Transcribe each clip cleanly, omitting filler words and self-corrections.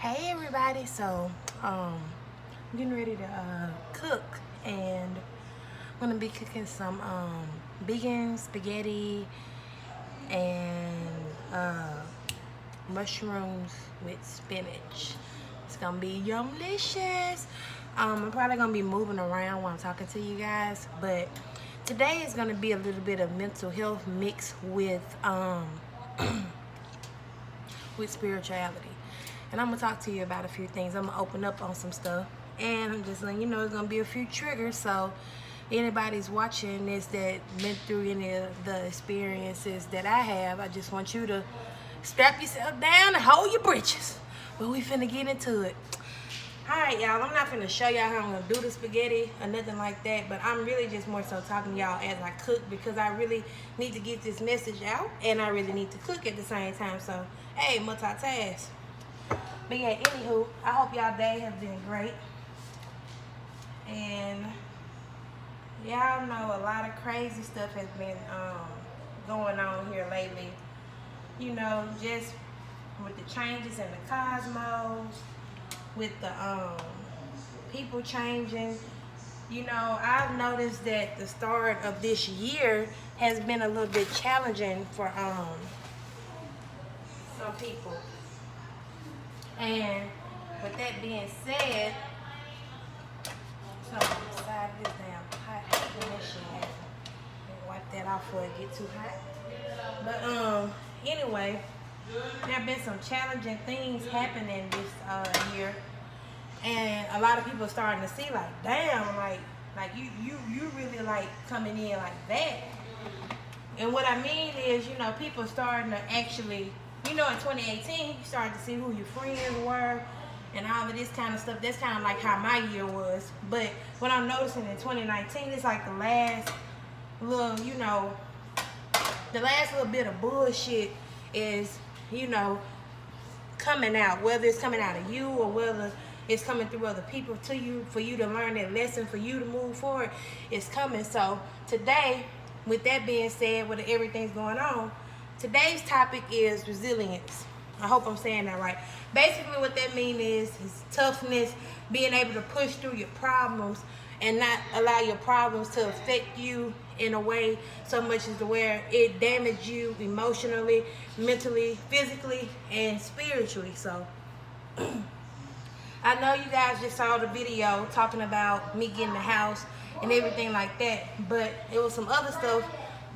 Hey everybody, so I'm getting ready to cook, and I'm gonna be cooking some vegan spaghetti and mushrooms with spinach. It's gonna be yumlicious. I'm probably gonna be moving around while I'm talking to you guys, but today is gonna be a little bit of mental health mixed with with spirituality. And I'm gonna talk to you about a few things. I'm gonna open up on some stuff, and I'm just letting you know it's gonna be a few triggers. So anybody's watching this that been through any of the experiences that I have, I just want you to strap yourself down and hold your britches. But we finna get into it. Alright, y'all, I'm not finna show y'all how I'm gonna do the spaghetti or nothing like that, but I'm really just more so talking to y'all as I cook, because I really need to get this message out and I really need to cook at the same time. So, hey, multitask. But yeah, anywho, I hope y'all day has been great. And y'all know a lot of crazy stuff has been going on here lately. You know, just with the changes in the cosmos, with the people changing. You know, I've noticed that the start of this year has been a little bit challenging for some people. And with that being said, so side of this damn hot when that shit happen. Wipe that off before it get too hot. But anyway, there have been some challenging things happening this year, and a lot of people are starting to see like, damn, like you really like coming in like that. And what I mean is, you know, people starting to actually, you know, in 2018, you started to see who your friends were and all of this kind of stuff. That's kind of like how my year was. But what I'm noticing in 2019, it's like the last little, you know, the last little bit of bullshit is, you know, coming out. Whether it's coming out of you or whether it's coming through other people to you, for you to learn that lesson, for you to move forward, it's coming. So today, with that being said, with everything's going on, today's topic is resilience. I hope I'm saying that right. Basically what that means is toughness, being able to push through your problems and not allow your problems to affect you in a way so much as to where it damages you emotionally, mentally, physically, and spiritually. So I know you guys just saw the video talking about me getting the house and everything like that, but it was some other stuff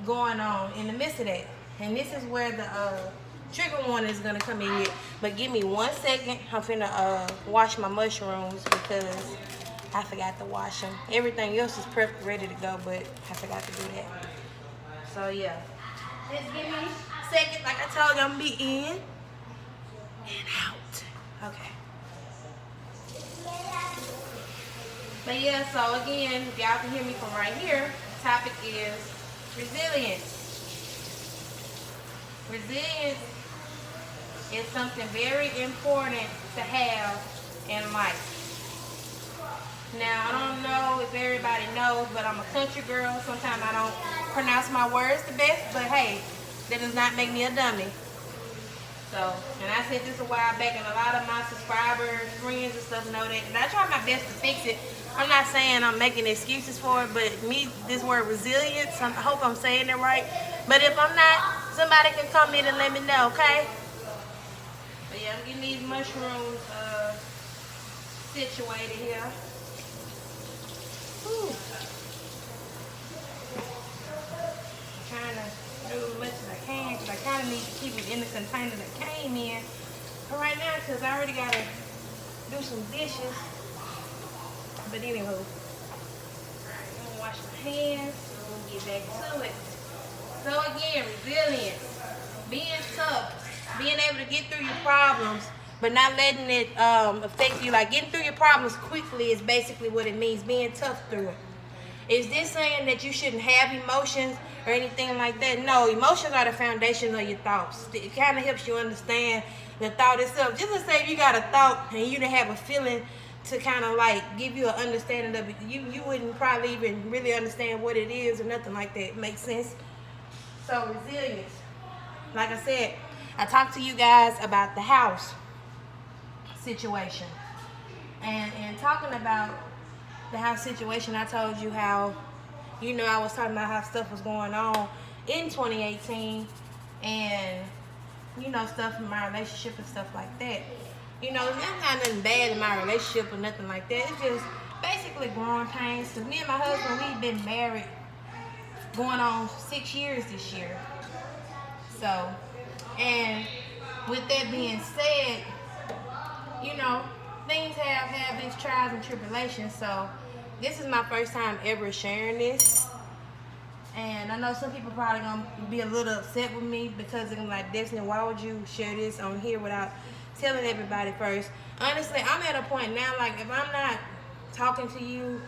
going on in the midst of that. And this is where the trigger warning is gonna come in here. But give me 1 second. I'm finna wash my mushrooms because I forgot to wash them. Everything else is prepped, ready to go, but I forgot to do that. So yeah, just give me a second. Like I told you, I'm gonna be in and out. Okay. But yeah, so again, if y'all can hear me from right here, the topic is resilience. Resilience is something very important to have in life. Now, I don't know if everybody knows, but I'm a country girl. Sometimes I don't pronounce my words the best, but hey, that does not make me a dummy. So, and I said this a while back, and a lot of my subscribers, friends and stuff know that. And I try my best to fix it. I'm not saying I'm making excuses for it, but me, this word resilience, I hope I'm saying it right. But if I'm not, somebody can come in and let me know, okay? But yeah, I'm getting these mushrooms situated here. Whew. I'm trying to do as much as I can because I kind of need to keep it in the container that came in. But right now, because I already got to do some dishes. But anywho, I'm gonna wash my hands and we'll get back to it. So again, resilience, being tough, being able to get through your problems, but not letting it affect you. Like getting through your problems quickly is basically what it means, being tough through it. Is this saying that you shouldn't have emotions or anything like that? No, emotions are the foundation of your thoughts. It kind of helps you understand the thought itself. Just to say if you got a thought and you didn't have a feeling to kind of like give you an understanding of it, you wouldn't probably even really understand what it is or nothing like that. Makes sense? So resilience. Like I said, I talked to you guys about the house. situation. And talking about the house situation, I told you how, I was talking about how stuff was going on in 2018 and, stuff in my relationship and stuff like that. There's not nothing bad in my relationship or nothing like that. It's just basically growing pains. Because me and my husband, we've been married going on 6 years this year. So, and with that being said, things have its trials and tribulations. So this is my first time ever sharing this. And I know some people probably gonna be a little upset with me because I'm like, Destiny, why would you share this on here without telling everybody first? Honestly, I'm at a point now, like if I'm not talking to you,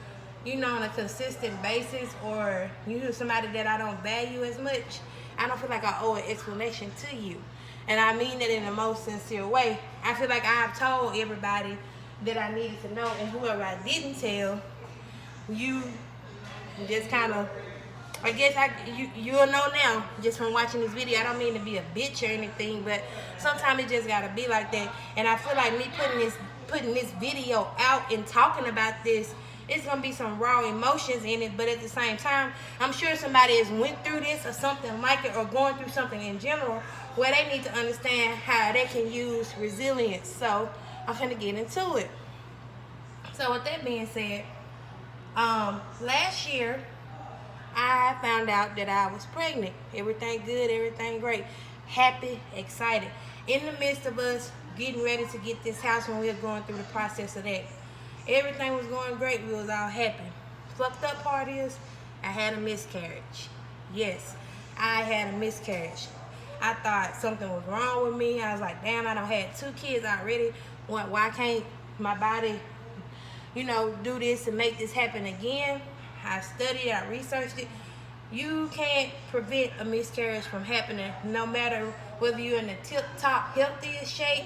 on a consistent basis, or you're somebody that I don't value as much, I don't feel like I owe an explanation to you. And I mean that in the most sincere way. I feel like I've told everybody that I needed to know, and whoever I didn't tell, you just kind of, I guess you'll know now just from watching this video. I don't mean to be a bitch or anything, but sometimes it just gotta be like that. And I feel like me putting this video out and talking about this, it's gonna be some raw emotions in it, but at the same time, I'm sure somebody has went through this or something like it, or going through something in general, where they need to understand how they can use resilience. So I'm gonna get into it. So with that being said, last year I found out that I was pregnant. Everything good, everything great, happy, excited. In the midst of us getting ready to get this house, when we were going through the process of that, everything was going great. We was all happy. Fucked up part is I had a miscarriage. Yes, I had a miscarriage. I thought something was wrong with me. I was like, damn, I done had 2 kids already. Why can't my body, do this and make this happen again? I studied, I researched it. You can't prevent a miscarriage from happening, no matter whether you're in the tip-top healthiest shape,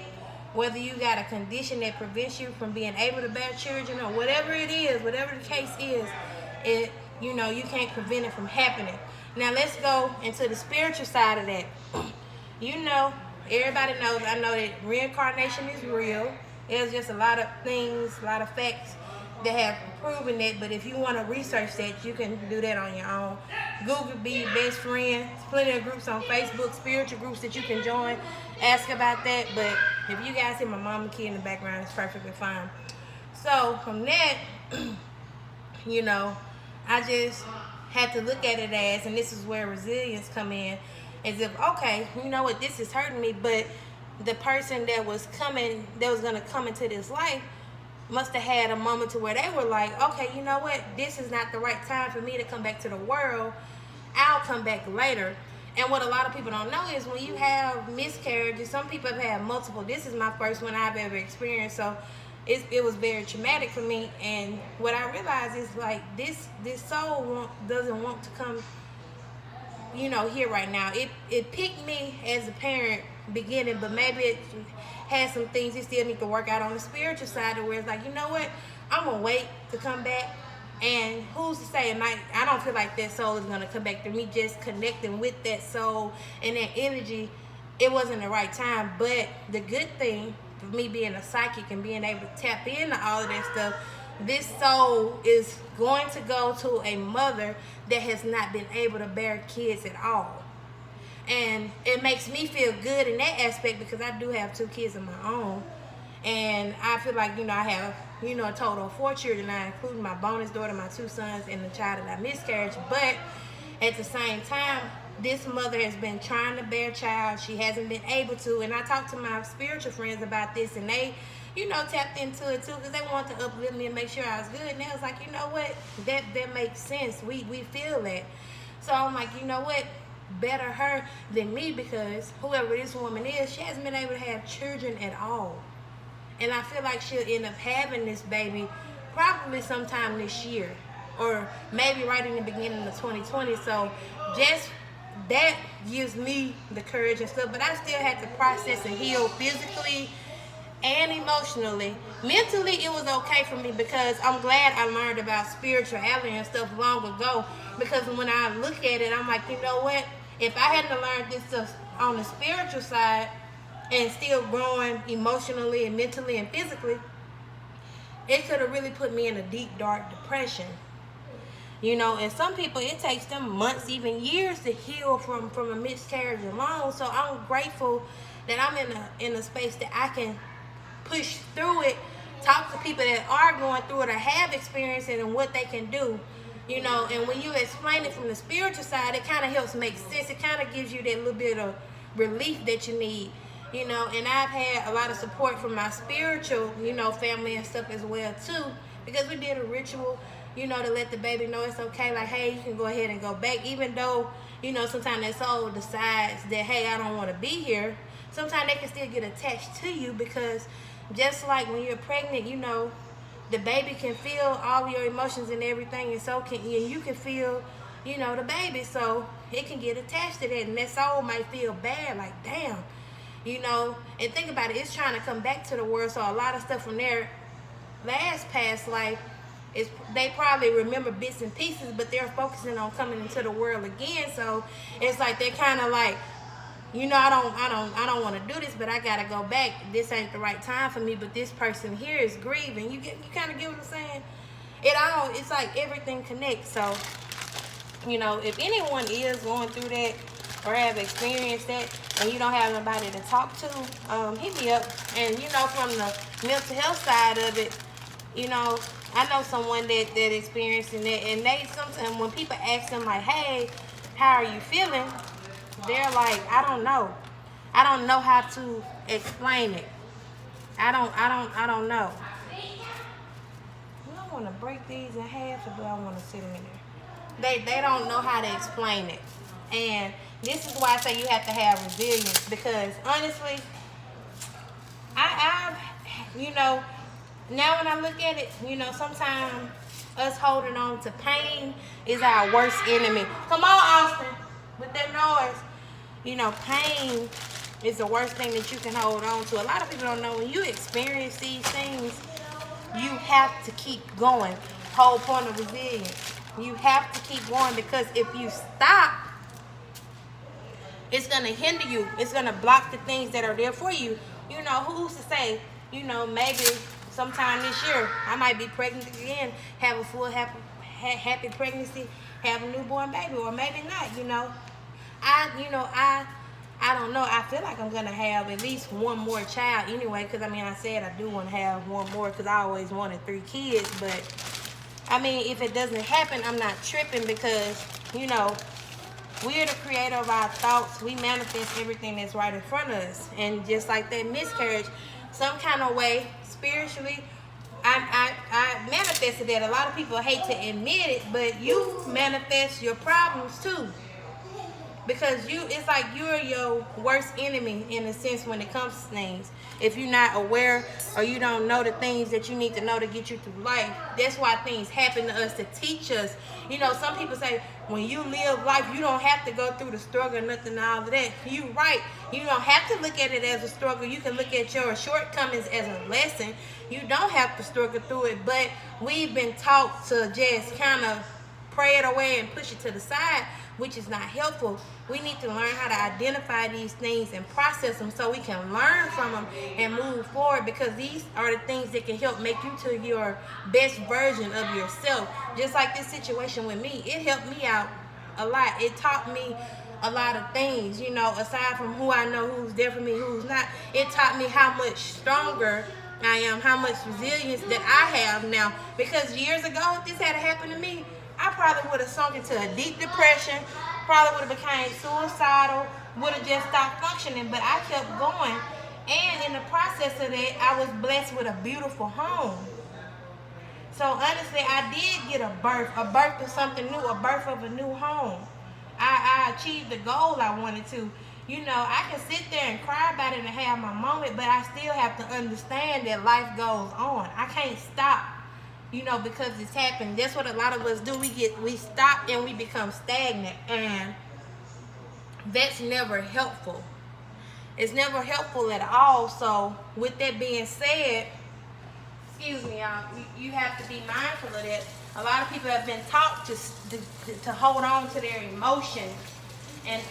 whether you got a condition that prevents you from being able to bear children, or whatever it is, whatever the case is, you can't prevent it from happening. Now let's go into the spiritual side of that. Everybody knows, I know that reincarnation is real. There's just a lot of things, a lot of facts that have proven that, but if you want to research that, you can do that on your own. Google, be your best friend. There's plenty of groups on Facebook, spiritual groups that you can join. Ask about that, but if you guys hear my mom and kid in the background, it's perfectly fine. So from that, I just had to look at it as, and this is where resilience come in, as if, okay, you know what, this is hurting me, but the person that was going to come into this life must have had a moment to where they were like, okay, you know what, this is not the right time for me to come back to the world. I'll come back later. And what a lot of people don't know is when you have miscarriages, some people have had multiple. This is my first one I've ever experienced, so it was very traumatic for me. And what I realized is, like, this soul doesn't want to come, here right now. It picked me as a parent beginning, but maybe it has some things it still need to work out on the spiritual side, where it's like, you know what, I'm gonna wait to come back. And who's to say, I don't feel like that soul is gonna come back to me. Just connecting with that soul and that energy, it wasn't the right time. But the good thing for me being a psychic and being able to tap into all of that stuff, this soul is going to go to a mother that has not been able to bear kids at all. And it makes me feel good in that aspect, because I do have 2 kids of my own. And I feel like, I have, a total of 4 children now, including my bonus daughter, my 2 sons, and the child that I miscarried. But at the same time, this mother has been trying to bear a child. She hasn't been able to. And I talked to my spiritual friends about this, and they, tapped into it too, because they wanted to uplift me and make sure I was good. And they was like, you know what, that makes sense. We feel that. So I'm like, you know what, better her than me, because whoever this woman is, she hasn't been able to have children at all. And I feel like she'll end up having this baby probably sometime this year, or maybe right in the beginning of 2020. So just that gives me the courage and stuff. But I still had to process and heal physically and emotionally. Mentally, it was okay for me, because I'm glad I learned about spirituality and stuff long ago. Because when I look at it, I'm like, you know what? If I hadn't learned this stuff on the spiritual side, and still growing emotionally and mentally and physically, it could have really put me in a deep, dark depression. You know, and some people, it takes them months, even years to heal from a miscarriage alone. So I'm grateful that I'm in a space that I can push through it, talk to people that are going through it or have experienced it and what they can do. You know, and when you explain it from the spiritual side, it kind of helps make sense. It kind of gives you that little bit of relief that you need. You know, and I've had a lot of support from my spiritual, you know, family and stuff as well too, because we did a ritual, you know, to let the baby know it's okay. Like, hey, you can go ahead and go back, even though, you know, sometimes that soul decides that, hey, I don't want to be here. Sometimes they can still get attached to you, because just like when you're pregnant, you know, the baby can feel all your emotions and everything, and so can you. You can feel, you know, the baby, so it can get attached to that, and that soul might feel bad, like, damn, you know. And think about it, it's trying to come back to the world, so a lot of stuff from their last past life is, they probably remember bits and pieces, but they're focusing on coming into the world again. So it's like they're kind of like, you know, I don't want to do this, but I gotta go back. This ain't the right time for me. But this person here is grieving. You kind of get what I'm saying? It's like everything connects. So, you know, if anyone is going through that or have experienced that, and you don't have nobody to talk to, hit me up. And you know, from the mental health side of it, you know, I know someone that experiencing that, and they sometimes when people ask them like, hey, how are you feeling? They're like, I don't know. I don't know how to explain it. I don't know. Do I want to break these in half, or do I want to sit them in there? They don't know how to explain it. And this is why I say you have to have resilience, because honestly, I've, you know, now when I look at it, you know, sometimes us holding on to pain is our worst enemy. Come on, Austin, with that noise. You know, pain is the worst thing that you can hold on to. A lot of people don't know, when you experience these things, you have to keep going. Whole point of resilience. You have to keep going, because if you stop, it's going to hinder you. It's going to block the things that are there for you. You know, who's to say, you know, maybe sometime this year I might be pregnant again, have a full happy pregnancy, have a newborn baby, or maybe not, you know. I don't know. I feel like I'm going to have at least one more child anyway, because, I mean, I said I do want to have one more, because I always wanted 3 kids. But, I mean, if it doesn't happen, I'm not tripping, because, you know, we're the creator of our thoughts. We manifest everything that's right in front of us. And just like that miscarriage, some kind of way, spiritually, I manifested that. A lot of people hate to admit it, but you manifest your problems too. Because it's like you're your worst enemy in a sense when it comes to things. If you're not aware, or you don't know the things that you need to know to get you through life, that's why things happen to us, to teach us. You know, some people say, when you live life, you don't have to go through the struggle, nothing, all of that. You're right. You don't have to look at it as a struggle. You can look at your shortcomings as a lesson. You don't have to struggle through it, but we've been taught to just kind of pray it away and push it to the side, which is not helpful. We need to learn how to identify these things and process them, so we can learn from them and move forward, because these are the things that can help make you to your best version of yourself. Just like this situation with me, it helped me out a lot. It taught me a lot of things, you know, aside from who I know, who's there for me, who's not. It taught me how much stronger I am, how much resilience that I have now. Because years ago, if this had happened to me, I probably would have sunk into a deep depression, probably would have become suicidal, would have just stopped functioning. But I kept going, and in the process of that, I was blessed with a beautiful home. So honestly, I did get a birth of something new, a birth of a new home. I achieved the goal I wanted to. You know, I can sit there and cry about it and have my moment, but I still have to understand that life goes on. I can't stop, you know, because it's happened. That's what a lot of us do. We stop and we become stagnant, and that's never helpful. It's never helpful at all. So with that being said, excuse me, y'all, you have to be mindful of that. A lot of people have been taught to hold on to their emotions and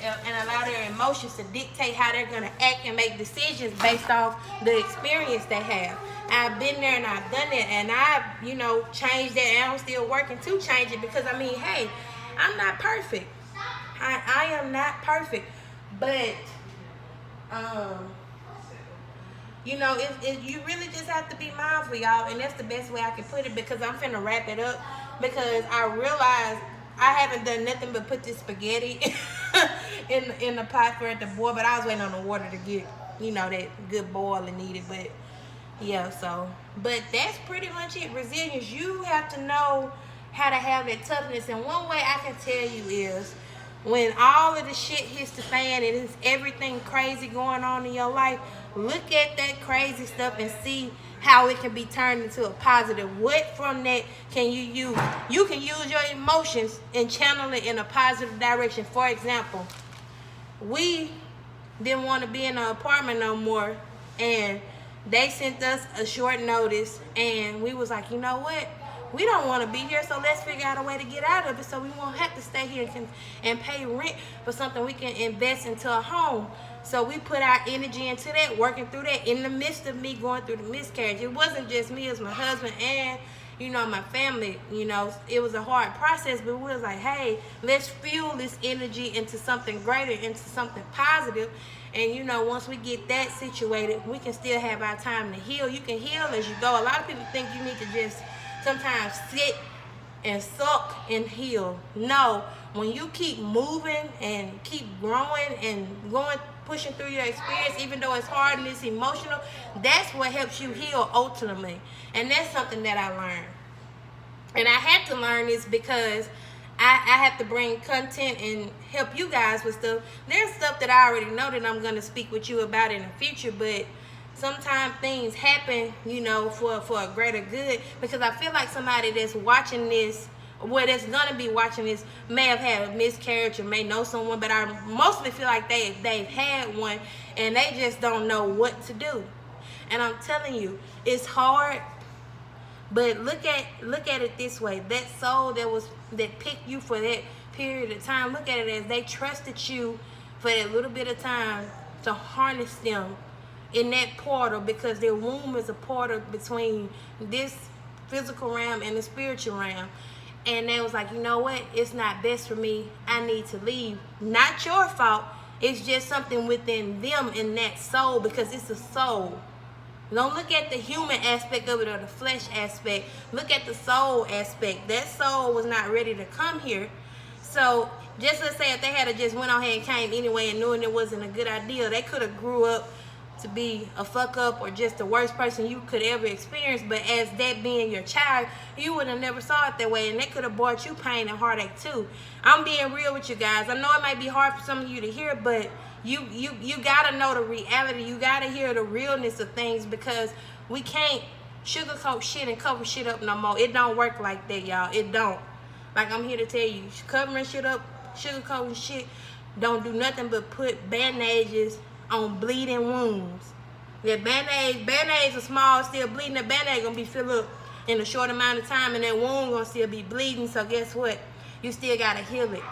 allow their emotions to dictate how they're gonna act and make decisions based off the experience they have. I've been there and I've done it, and I've, you know, changed that, and I'm still working to change it, because I mean, hey, I'm not perfect. I am not perfect, but you know, you really just have to be mindful, y'all, and that's the best way I can put it, because I'm finna wrap it up, because I realized I haven't done nothing but put this spaghetti in the pot for it to boil, but I was waiting on the water to get, you know, that good boil it needed. But yeah, so, but that's pretty much it. Resilience. You have to know how to have that toughness, and one way I can tell you is when all of the shit hits the fan and it's everything crazy going on in your life, look at that crazy stuff and see how it can be turned into a positive. What from that can you use? You can use your emotions and channel it in a positive direction. For example, we didn't want to be in an apartment no more, and they sent us a short notice, and we was like, you know what? We don't want to be here, so let's figure out a way to get out of it so we won't have to stay here and pay rent for something we can invest into a home. So we put our energy into that, working through that in the midst of me going through the miscarriage. It wasn't just me, it was my husband and, you know, my family. You know, it was a hard process, but we was like, hey, let's fuel this energy into something greater, into something positive. And, you know, once we get that situated, we can still have our time to heal. You can heal as you go. A lot of people think you need to just sometimes sit and suck and heal. No, when you keep moving and keep growing and going, pushing through your experience, even though it's hard and it's emotional, that's what helps you heal ultimately. And that's something that I learned. And I had to learn this because I have to bring content and help you guys with stuff. There's stuff that I already know that I'm going to speak with you about in the future, but sometimes things happen, you know, for a greater good, because I feel like somebody that's watching this, well, that's gonna be watching this, may have had a miscarriage or may know someone, but I mostly feel like they've had one and they just don't know what to do. And I'm telling you, it's hard, but look at it this way. That soul that picked you for that period of time, look at it as they trusted you for that little bit of time to harness them in that portal, because their womb is a portal between this physical realm and the spiritual realm. And they was like, you know what? It's not best for me. I need to leave. Not your fault. It's just something within them in that soul, because it's a soul. Don't look at the human aspect of it or the flesh aspect. Look at the soul aspect. That soul was not ready to come here. So just let's say if they had just went on ahead and came anyway and knowing it wasn't a good idea, they could have grew up to be a fuck up or just the worst person you could ever experience. But as that being your child, you would have never saw it that way, and that could have brought you pain and heartache too. I'm being real with you guys. I know it might be hard for some of you to hear, but you gotta know the reality. You gotta hear the realness of things, because we can't sugarcoat shit and cover shit up no more. It don't work like that, y'all. It don't. Like, I'm here to tell you, covering shit up, sugarcoating shit don't do nothing but put bandages on bleeding wounds. That band-aids are small, still bleeding. The band-aid gonna be filled up in a short amount of time, and that wound gonna still be bleeding. So guess what? You still gotta heal it.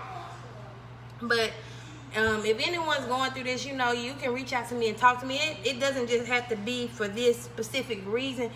But if anyone's going through this, you know, you can reach out to me and talk to me. It doesn't just have to be for this specific reason.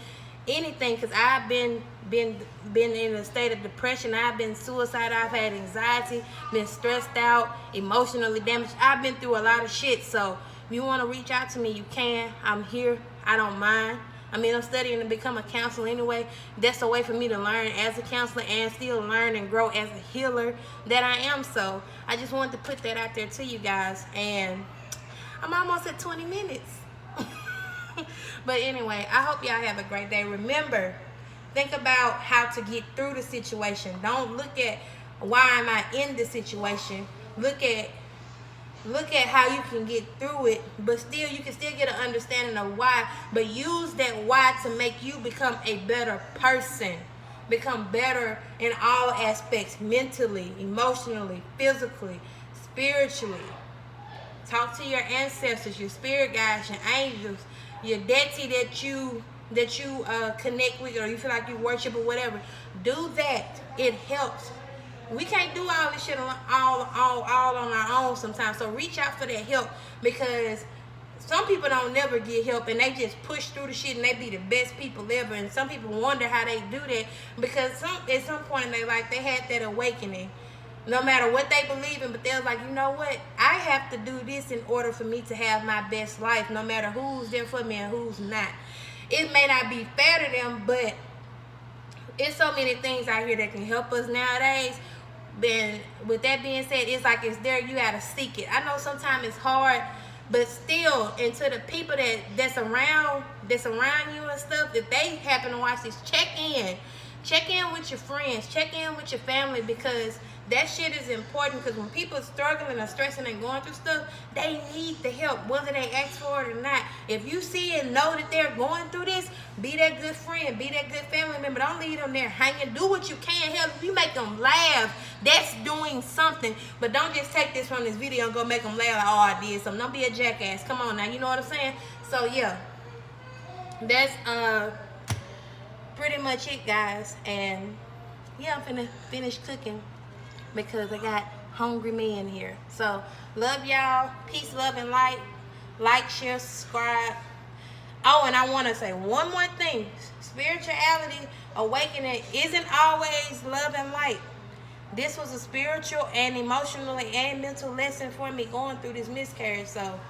Anything, because I've been in a state of depression. I've been suicidal. I've had anxiety, been stressed out, emotionally damaged. I've been through a lot of shit. So if you want to reach out to me, you can. I'm here. I don't mind. I mean, I'm studying to become a counselor anyway. That's a way for me to learn as a counselor and still learn and grow as a healer that I am. So I just wanted to put that out there to you guys. And I'm almost at 20 minutes. But anyway, I hope y'all have a great day. Remember, think about how to get through the situation. Don't look at why am I in this situation. Look at how you can get through it, but still you can still get an understanding of why. But use that why to make you become a better person. Become better in all aspects, mentally, emotionally, physically, spiritually. Talk to your ancestors, your spirit guides, your angels, your deity that you connect with, or you feel like you worship or whatever. Do that. It helps. We can't do all this shit all on our own sometimes. So reach out for that help, because some people don't never get help and they just push through the shit and they be the best people ever. And some people wonder how they do that, because at some point in their life they had that awakening. No matter what they believe in, but they're like, you know what? I have to do this in order for me to have my best life, no matter who's there for me and who's not. It may not be fair to them, but it's so many things out here that can help us nowadays. Then, with that being said, it's like it's there. You gotta seek it. I know sometimes it's hard, but still, and to the people that's around you and stuff, if they happen to watch this, check in with your friends, check in with your family, because that shit is important. Because when people are struggling or stressing and going through stuff, they need the help, whether they ask for it or not. If you see and know that they're going through this, be that good friend, be that good family member. Don't leave them there hanging. Do what you can. Help. If you make them laugh, that's doing something. But don't just take this from this video and go make them laugh like, oh, I did something. Don't be a jackass. Come on now, you know what I'm saying? So yeah, that's pretty much it, guys. And yeah, I'm finna finish cooking because I got hungry men here. So love y'all. Peace, love, and light. Like, share, subscribe. Oh, and I want to say one more thing. Spirituality awakening isn't always love and light. This was a spiritual and emotionally and mental lesson for me going through this miscarriage. So,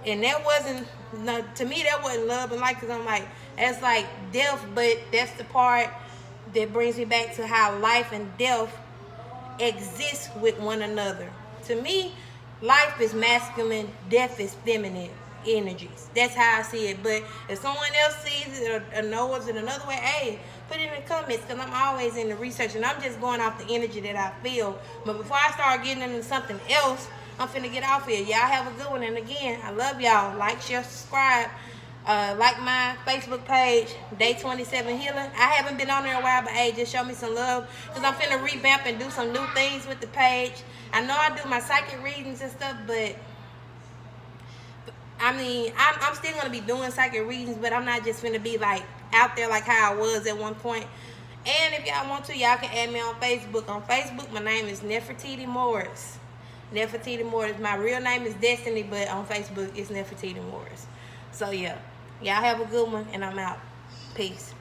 and that wasn't, no, to me, that wasn't love and light, because I'm like, that's like death, but that's the part that brings me back to how life and death exist with one another. To me, life is masculine, death is feminine energies. That's how I see it. But if someone else sees it or knows it another way, hey, put it in the comments, because I'm always in the research and I'm just going off the energy that I feel. But before I start getting into something else, I'm finna get off here. Y'all have a good one. And again, I love y'all. Like, share, subscribe. Like my Facebook page, Day 27 Healing. I haven't been on there a while, but hey, just show me some love, because I'm finna revamp and do some new things with the page. I know I do my psychic readings and stuff, but I mean, I'm still gonna be doing psychic readings, but I'm not just finna be like out there like how I was at one point. And if y'all want to, y'all can add me on Facebook. On Facebook, my name is Nefertiti Morris. Nefertiti Morris. My real name is Destiny, but on Facebook, it's Nefertiti Morris. So yeah. Y'all have a good one, and I'm out. Peace.